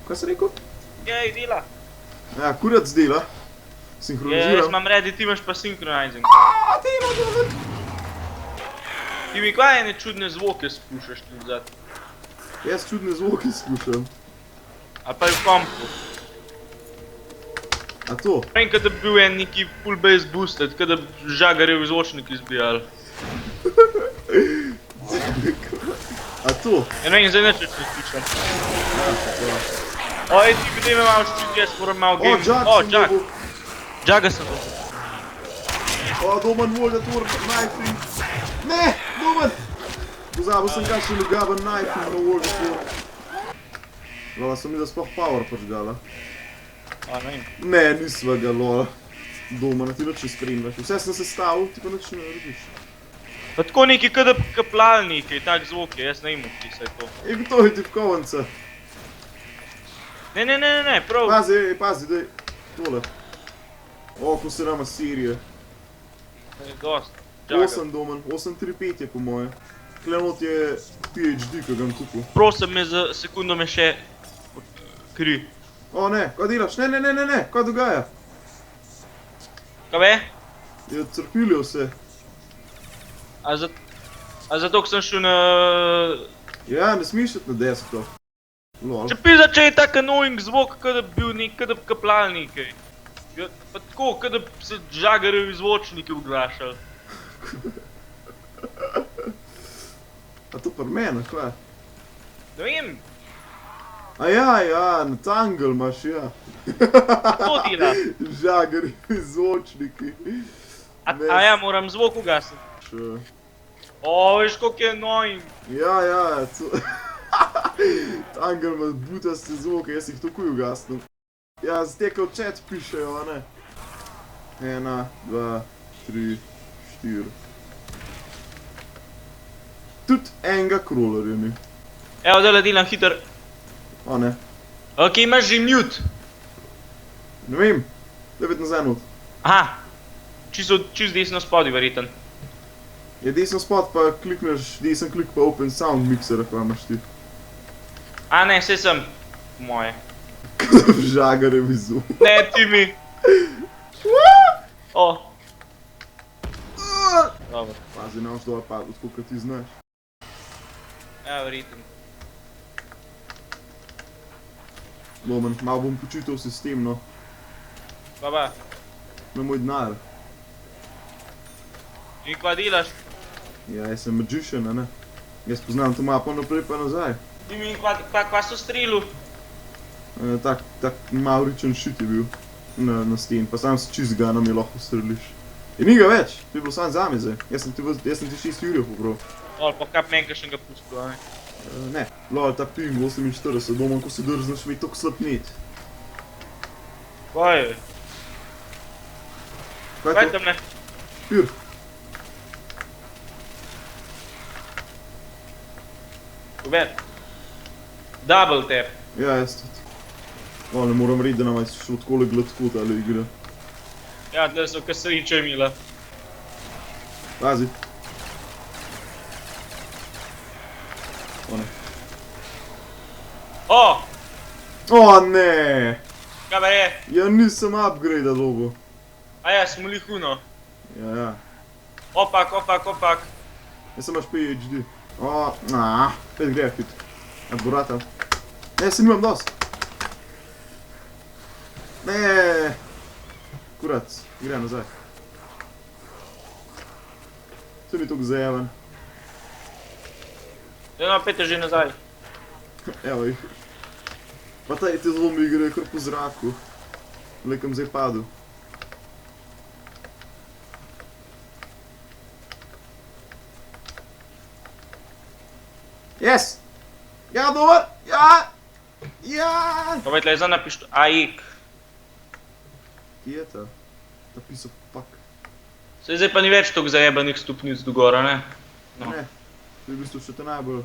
Kaj si rekel? Jej, dela. Ja, kurac dela. Jaz Sinhroniziram. imam ready, ti imaš pa synchronizing. Dela. Ti mi kaj ene čudne zvoke spušaš tu vzad? Jaz čudne zvoke slušam. Ali pa je v kompu. A to? Vem, kada bi bil en neki full bass boosted, kada bi žagarjev zvočnik izbijali. A to? Ja ne vem, zdaj neč več ne slišam. Oj, ti bi me malo ščiti, jaz moram malo game. O, Jack sem dobil. Jaga sem dobil. O, Doman mora da tvor knifing. Ne, Doman! Pozabil sem kakšen lugaben knifing na World of War. Lola, sem mi da sploh power počgala. A, ne vem. Ne, nisva ga, Lola. Domana, ti nič ne spremljaš. Vse sem sestavil, ti pa nič ne narediš. Pa tako neki kada kaplalniki, tak zvok je, jaz ne vem, ki se je to. Je gotovo ti v kovanca. Ne, prav. Pazi, daj. Tole. O, ko se nama serije. Dost. Jaga. 8 Doman, 835 je po moje. Klenot je PhD, ko ga imam kupil. Prosim me za sekundo me še kri. O ne, kaj delaš? Ne, kaj dogaja? Kaj be? Je crpiljo vse. A zato, ko sem šel na... Ja, ne smeš iti na desktop. Lol. Če pizda, če je tak annoying zvok, kada bi bil nek, kada bi kaplalniki. Ja, pa tako, kada bi se žagarjevi zvočniki oglašali. A to pri mene, kaj? Ne vem, A ja, na Tangle imaš, ja. to dela. Žagari, zvočniki. A ja, moram zvok ugasniti. Še. O, veš, koliko je annoying. Ja, Tangle ima butaste zvoke, jaz jih takoj ugasnil. Ja, stekel chat pišejo, a ne? 1, 2, 3, 4. Tudi enega crawlerja ni. Evo, dele delam hiter. O ne. Ok, imaš že mute. Ne vem. Da vedno nazaj not. Aha. Čist desno spodaj, verjeten. Je desen spot pa klikneš, desen klik pa open sound mixer, kaj imaš ti. A ne, saj sem. Moje. V žagarjevi zvok. Ne, ti mi. O. Dobro. Pazi, ne boš dol padel, koliko ti znaš. Ja, verjeten. Moment, malo bom počital sistem, no. Pa. Na moj denar. In kva delaš? Ja, jaz sem magician, a ne. Jaz poznam to mapo naprej pa nazaj. Ti mi kva so strelil? Tak mauričen shit je bil na sten, pa sam si čist gana mi lahko streliš. In ni ga več, to je bilo sam zame zdaj. Jaz sem ti 6 jurjev pobral. Lol, pa kap menjka še ga pustil, a ne? Ne, lol, ta ping 48, Doman, ko se drzneš, mi je tok slab net. Kaj je? Kaj Kaj je to? tam ne? Pir. Uber. Double tap. Ja, jaz tudi. Lol, ne moram reči, da nam je šlo takole gladko tale igra. Ja, da so kar sreča imela. Pazi. O ne. O! O ne! Kaj pa je? Ja, nisem upgrade dobil. A ja, smo lihuno. Ja. Opak. Jaz sem imaš PhD. O, spet gre hit. Odboratal. Ne, se nimam dost. Ne. Kurac, gre nazaj. Se mi tok zajeven. No, pete že nazaj. Evo jih. Pa te zombi gre kar po zraku. Lekam zdaj padel. Yes! Ja, dober! Ja! Pa vej, tle zdaj napiš AIK. Kje je ta? Ta piece of fuck. Saj zdaj pa ni več toliko zajebanih stopnic do gora, ne? No. Ne, to je v bistvu še te najbolj...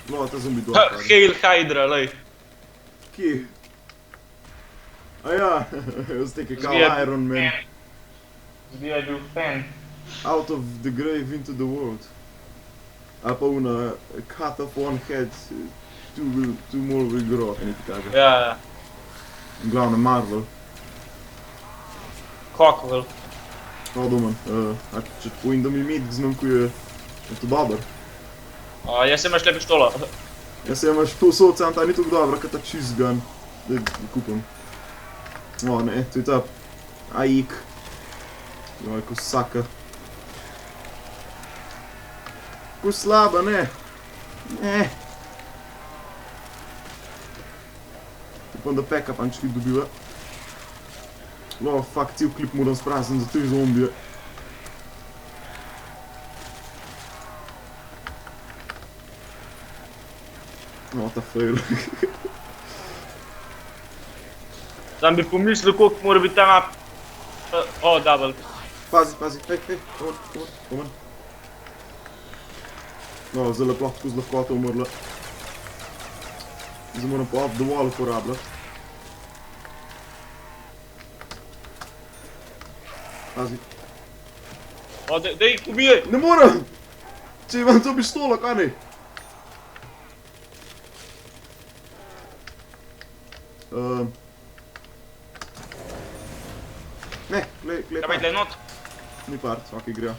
No, ta zombi dol pade. Hail Hydra, lej. Kje? A ja, jaz teke kao Iron Man. Zbija je bil fan. Out of the grave into the world. Ali pa una cut off one head tu moral vil gå rakt, niti kaže. Ja, Glavno Marvel. Cockville. O, Domen, če povem, da mi med zmanjkuje, je to dobro. Jaz imaš le pištolo. Jaz se imaš to sodca, ta ni tako dobra, kot ta cheese gun. Daj, kupim. O, ne, to je ta AIK. Joj, ko saka. Ko slaba, ne. Ne. Upam, da peka panč klip dobiva. Fuck, cel klip moram sprazniti za te zombije. No, ta fail. Sam bi pomislil, koliko mora biti ta map. Double. Pazi, hej, omen. No, zdaj lahko tako z lahkoto umrla. Zdaj moram pa dovolj uporabljati. Pazi. Dej, ubijaj! Ne morem! Če imam to pištolo, kaj ne? Ne, glej, Kaj tle not? Ni part, ok, grejo.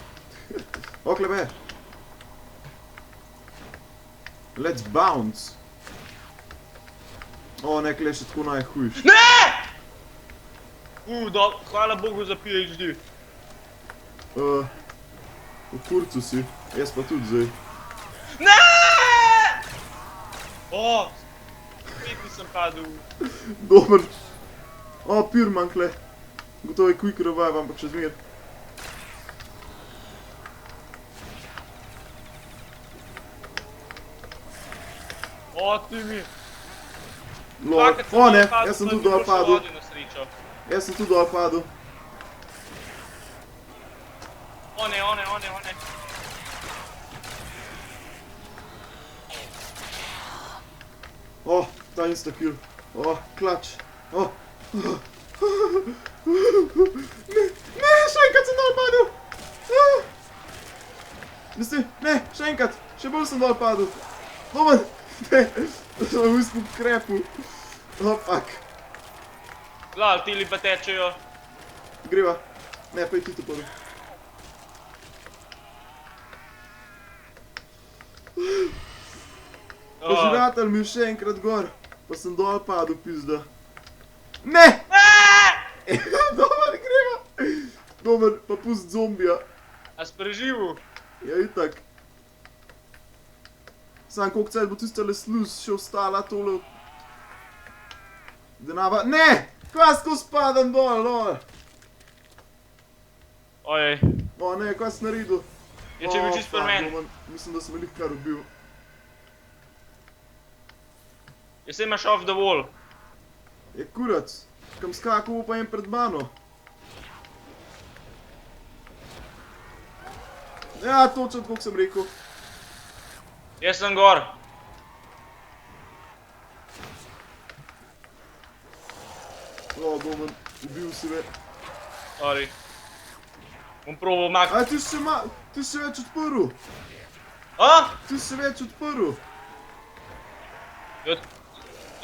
Ok, lebe. Let's bounce. O, ne, klej še tako najhujš. Ne! Hvala Bogu za PhD. V kurcu si, jaz pa tudi zdaj. Ne! Spet nisem padel. Dober. O, Pyrman, klej. Gotovo je quick revive, ampak še zmer. Ti mi. Lol. O, ne, jaz sem tudi dol padel. Jaz sem tudi dol padel. One. O, ta insta-kill. O, klač. O. Ne, še enkrat sem dol padel. Ne, še enkrat. Še bolj sem dol padel. Domen, ne, sem v uspu krepu. O, fuck. Lol, ti li pa tečejo. Greva. Ne, pa je ti to padel. Požiratelj mi je še enkrat gor. Pa sem dol padel, pizda. Ne! Dober, greva. Dober, pa pust zombija. A si preživel? Ja, itak. Sam koliko cajt bo tistale sluz še ostala tole od... Denava... Ne! Kaj sko spadam dol, lol? Ojej. O ne, kaj si naredil? Je če bil čist pri meni. Mislim, da sem me lih kar ubil. Jaz se imaš off the wall. Je kurac. Kam skakal bo pa en pred mano. Ja, točno tako sem rekel. Jaz sem gor. O, Domen, ubil si me. Sorry. Bom probal mak... A, ti si še več odprl. Ti si še več odprl.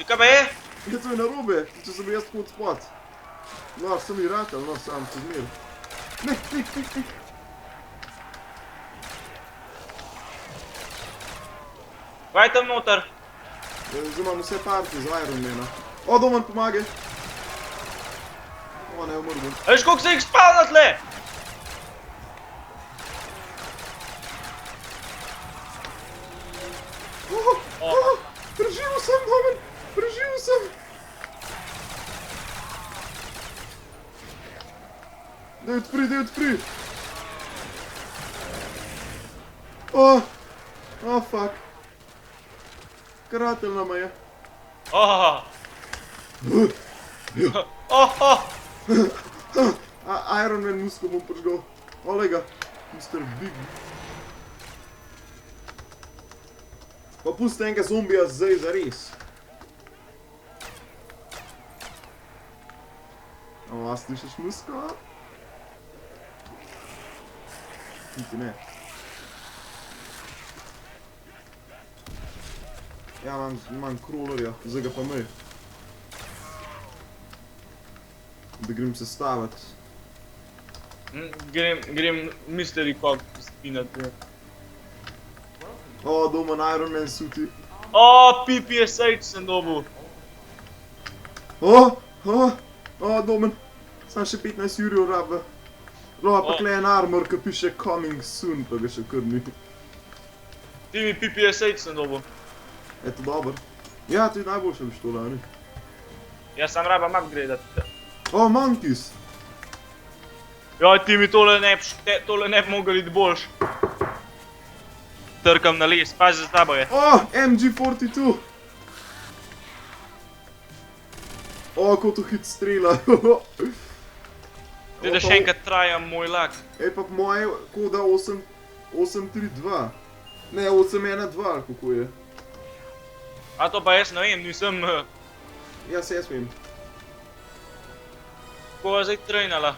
Kaj pa je? Je to je narobe, če sem bil jaz tako od spod. No, sem mi ratal, no, sam se zmer. Ne. Kaj je tam noter? Zdaj imam vse parti z Ironmana. O, Domen, pomagaj. O, ne, umrl bom. A veš, koliko se jih spavna tle? Preživel sem, Domen, preživel sem. Daj odpri. O, fuck. Karatelj nama je. Iron Man musko bom prižgal. Olej ga, Mr. Big. Pa pusti enega zombija zdaj zares. A slišiš musko? Niti ne. Ja, imam crawlerja, zdaj ga pa mej. Da grem se stavit. Grem Mystery Cog spinati. O, domen Iron Man suti. O, PPSH sem dobil. O, domen. Sam še 15 jurjev rabe. Raba pa kle en armor, ki piše coming soon, pa ga še kar ni. Ti mi PPSH sem dobil. Eto, dober. Ja, to je najboljša pištola, ne? Jaz sam rabam upgradeati. O, monkeys. Joj, ti mi tole ne bi mogel iti boljš. Trkam na les, pazi za tabo je. O, MG42. O, ko to hit strela. Ti da še enkrat trajam moj lak. Ej, pa po moje koda 832. Ne, 812, kako je. A to pa jaz ne vem, nisem... Ja, se jaz vem. Ko je zdaj trajnala.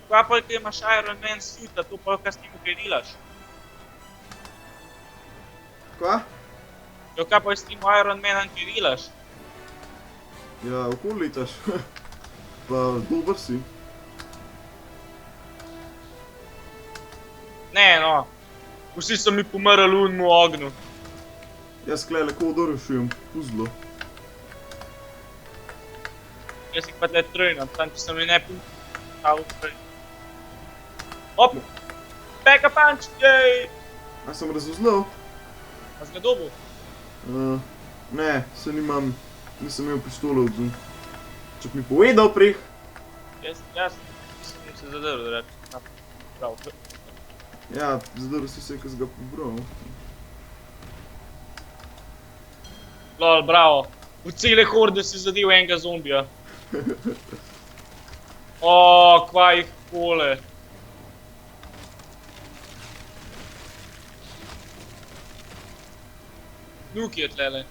Kaj pa ti imaš Iron Man suita, to pa kaj s njim kaj delaš? Kva? Jo, kaj pa s njim Iron Manom kaj delaš? Ja, okoli letaš. Pa dober si. Ne, no. Vsi so mi pomrli v unmu ognju. Jaz kle kodo rešujem, puzlo. Jaz jih pa tle trajnam, tam če sem mi ne punil trajnam. Hop! Pack a punch, jej! A sem razuzlal? A si ga dobil? Ne, se nisem imel pištole odzum. Če bi mi povedal prej. Jaz sem se zadrl, da reči. Prav. Ja, zadrl si se, ko si ga pobral. Lol, bravo. V cele horde si zadel enega zombija. O, kva jih kole. Nuki je tlele.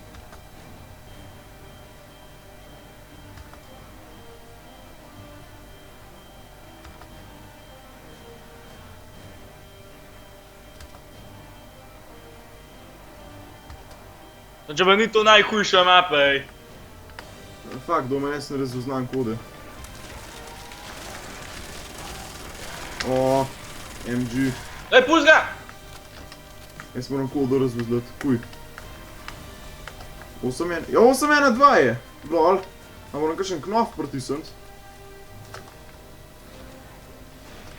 Če pa ni to najhujša mapa, ej. Fakt, doma jaz ne razuznam kode. O, MG. Ej, pusti ga! Jaz moram kodo razuzlati, kuj. 812 je! Lol. A moram kakšen knof pritisniti?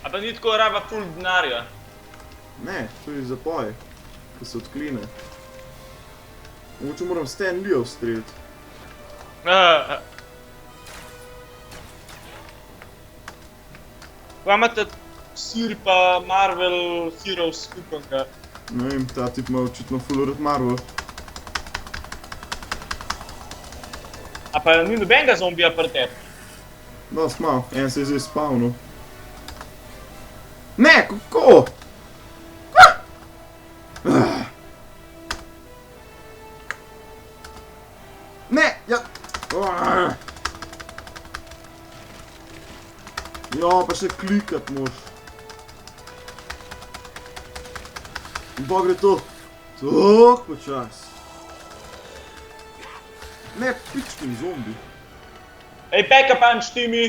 A pa ni tako raba ful denarja. Ne, to je zapoj, ki se odklene. Mogoče moram Stan Lee'ov streljati. Kva imate Sir pa Marvel Heroes skupanka? Ne vem, ta tip ima očitno ful rad Marvel. A pa ni nobenega zombija pri tebi? Dost malo, en se je zdaj spavnil. Ne, kako? Ne, ja. Ja, pa še klikat moš. In pa gre to tako počas. Ne, pičkin zombi. Ej, pack a punch, Timi!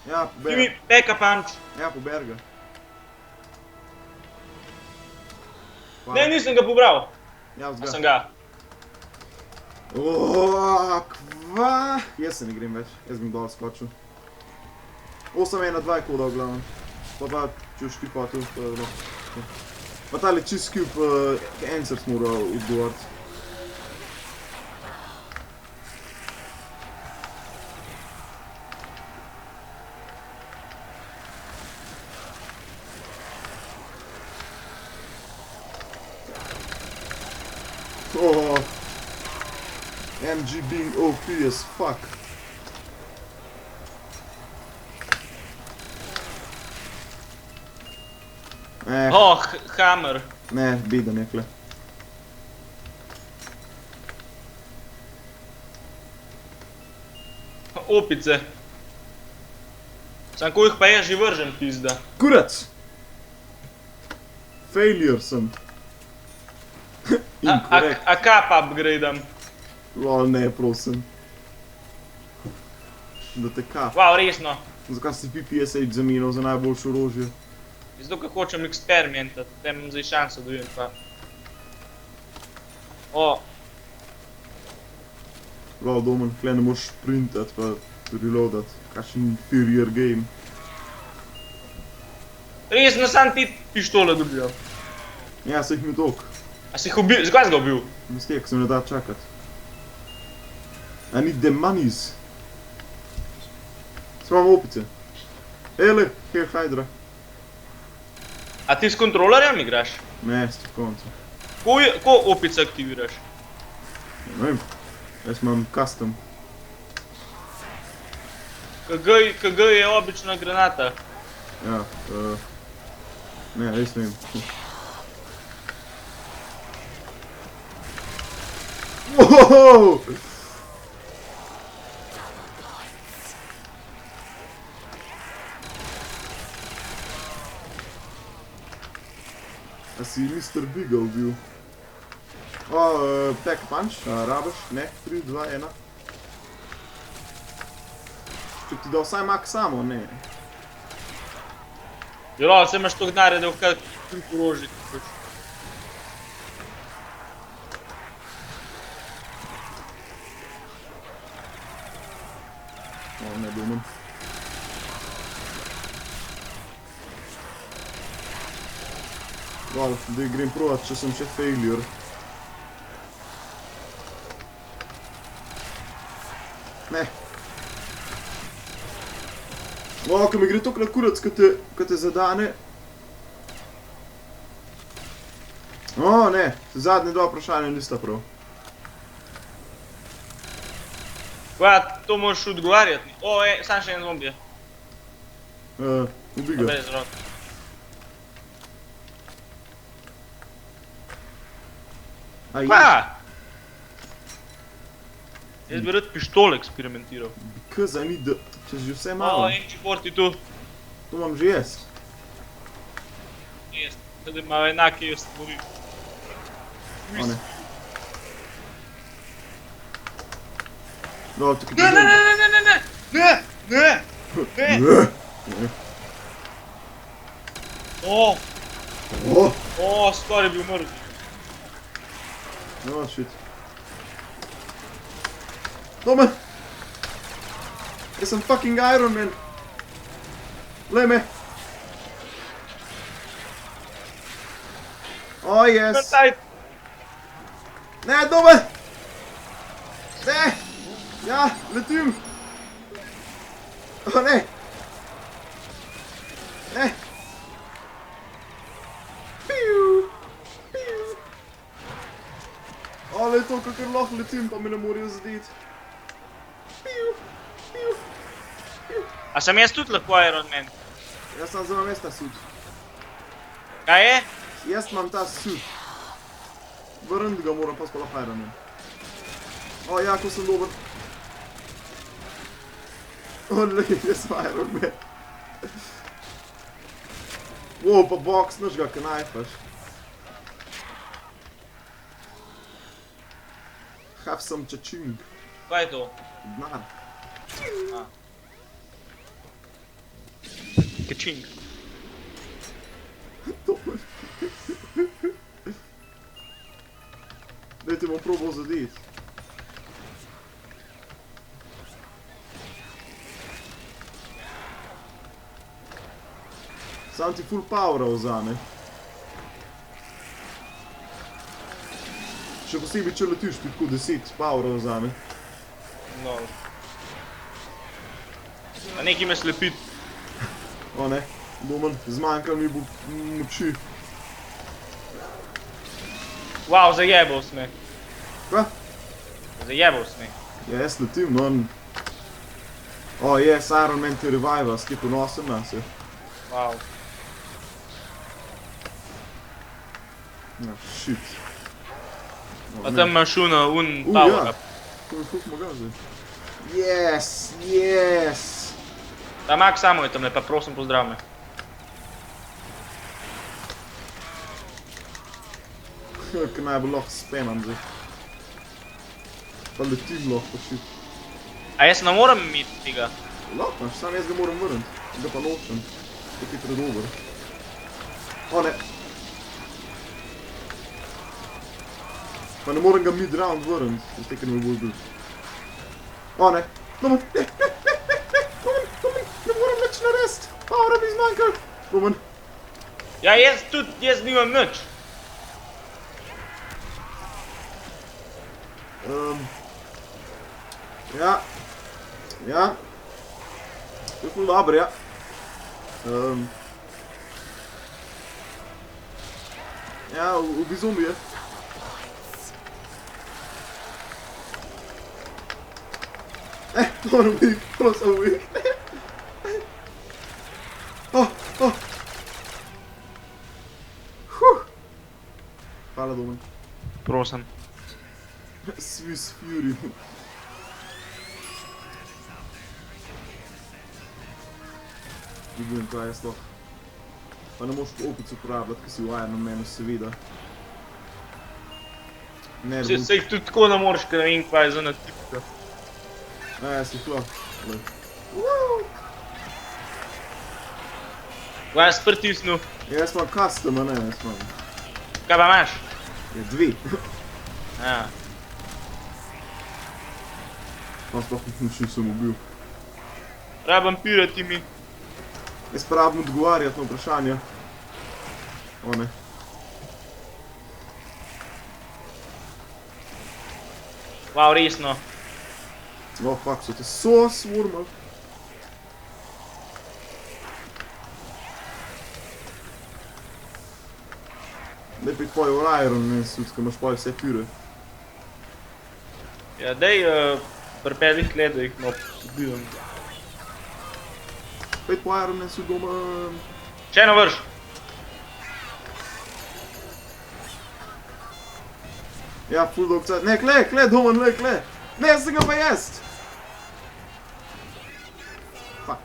Ja, Timi, pober. pack a punch! Ja, pober ga. Ne, nisem ga pobral. Ja, A sem vzga. ga. Kva? Jaz se ne grem več, jaz bom dol skočil. 8-1-2 je koda v glavnem. Pa če už ti pa tu, pa tale čist cube answers mora odgovoriti. Oh, MG being OP as fuck. Oh, hammer. Ne, beden je kle. Opice. Sam ko jih pa je že vržen, pizda. Kurac! Failure sem. Incorrect. A kap upgradeam? Lol, ne, prosim. Da te kap. Wow, resno. Zakaj si PPSH zamenjal za najboljše orožje? Zato, ker hočem eksperimentati, da imam zdaj šanso, da vidim pa. O, Lol, Domen, tle ne moreš sprintati pa reloadati. Kakšen inferior game. resno sam ti pištole dobijo. Ja, se jih mi toliko. A si jih ubil, zakaj si ga ubil? Mistek, se ne da čakati. I need the monies. Sve imamo opice. Ele, here Hydra. A ti s kontrolerjem igraš? Ne, strokovnico. Ko opice aktiviraš? Ne vem. Jaz imam custom. KG je obična granata. Ja, ne, res ne vem. Wow! A si Mr. Beagle bil? O, pack punch, a rabiš? Ne, 3, 2, 1. Če ti da vsaj mak samo, ne. Jelo, se imaš to gnare, da v kak truk orožje kupiš. O, ne Domen. Wow, zdaj grem provat, če sem še failure. Ne. Wow, ko mi gre toliko na kurac, ko te zadane. O, ne, zadnje dva vprašanja nista prav. Kva, to moraš odgovarjati. O, sam še en zombi je. Ubi ga. Brez rok. Aj, Kva? Jaz bi rad pištole eksperimentiral. Because I need the... Če že vse O, malo. en čiporti tu. To imam že jaz. Jaz, da ima enake stvari. O, ne. Dobro, tukaj Ne, ne, ne, ne, ne, ne, ne, ne, ne, ne. Ne. O, skoraj bi umrl. No, shit. Domen! Jaz sem fucking Iron Man! Glej me! Oh, yes! Vrtaj! Ne, Domen! Ne! Ja, letim! O, ne! Ne! Piu! Piu! Ale to, kakor lahko letim, pa me ne morajo zadeti. Piu! Piu! A sem jaz tudi lahko Iron Man? Jaz sem zelo ta sud. Kaj je? Jaz imam ta sud. Vrniti ga moram, pa sploh Iron Man. O, ja, ko sem dober. O, ne, jaz sem Iron Man. Wow, pa box, naš ga knajfaš. Have some cha-ching. Kaj je to? Denar. A. Kačing. Dober. Daj ti bom probal zadeti. Sam ti full powera vzame. Še posebej, če letiš, ti tako 10 powera vzame. No. A nekaj me slepit. O ne, Domen, zmanjkalo mi bo moči. Wow, zajebal si me. Kva? Zajebal si me. Ja, jaz letim, no. O, yes, Iron Man te reviva, skaj ponosen na se. Wow. Ja, shit. O, Pa ne. tam imaš un Ja. power up. To je fuk moga zdaj. Yes, yes! Da, Mak, samo je tam le, pa prosim pozdrav me. Kaj najbolj lahko spenam zdaj. Pa letim lahko pa šit. A jaz ne morem imeti tega. Lahko, sam jaz ga moram vrniti. Ga pa nočem. Tako je predober. O ne. Pa ne morem ga mid-round vrniti. Zdaj, ker ne bo bil. O ne. Domen, ne, ne morem nič narediti. Power mi zmanjkal. Domen. Ja, jaz nimam nič. Ja. Ja. To je ful dobro, ja. Ja, ubi zombije. Moram ubiti, prosim ubiti. Hvala, Domen. Prosim. Swiss Fury. Vidim, kaj je sploh. Pa ne moš opic uporabljati, ki si v Iron Manu seveda. Ne, da bom... Se jih tudi tako ne moreš, ker ne vem, kaj je za ena tipka. Si hlo. Kaj je pritisnil? Jaz imam custom, a ne, jaz imam. Kaj pa imaš? Je 2. Ja. Pa sploh nisem ubil. Rabam pirati mi. Jaz pa rabim odgovarjati na vprašanja. O ne. Wow, resno. Oh, fuck, so te so swarmali. Lepi tvoj Iron Man suit, ko imaš pa vse pire. Ja, dej pripeli tle, da jih no ubijem. Pet po Iron Man suit doma. Še eno vrš. Ja, full dog cajt. Ne, kle, Domen, ne, kle. Ne, sem ga pa jest. Fuck.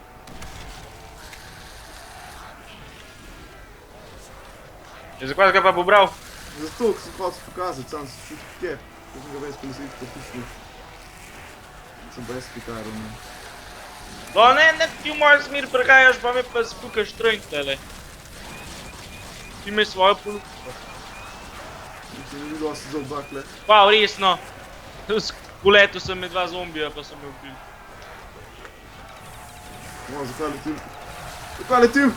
Ja, zakaj ga pa pobral? Zato, ko sem hotel pokazati, sam sem šut kje. Ko sem ga ves polisiti potisnil. Sem pa jaz pit Iron Man. No, ne, ti v mojo smer prehajaš, pa me pa spukaš trojn tele. Ti me svojo ponudbo. Mislim, ni dosti za oba kle. Wow, resno. Uletel sem med dva zombija, pa sem me ubil. O, zakaj letim? Zakaj letim?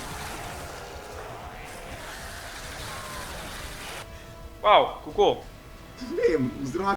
Wow, kako? Ne vem, v zraku.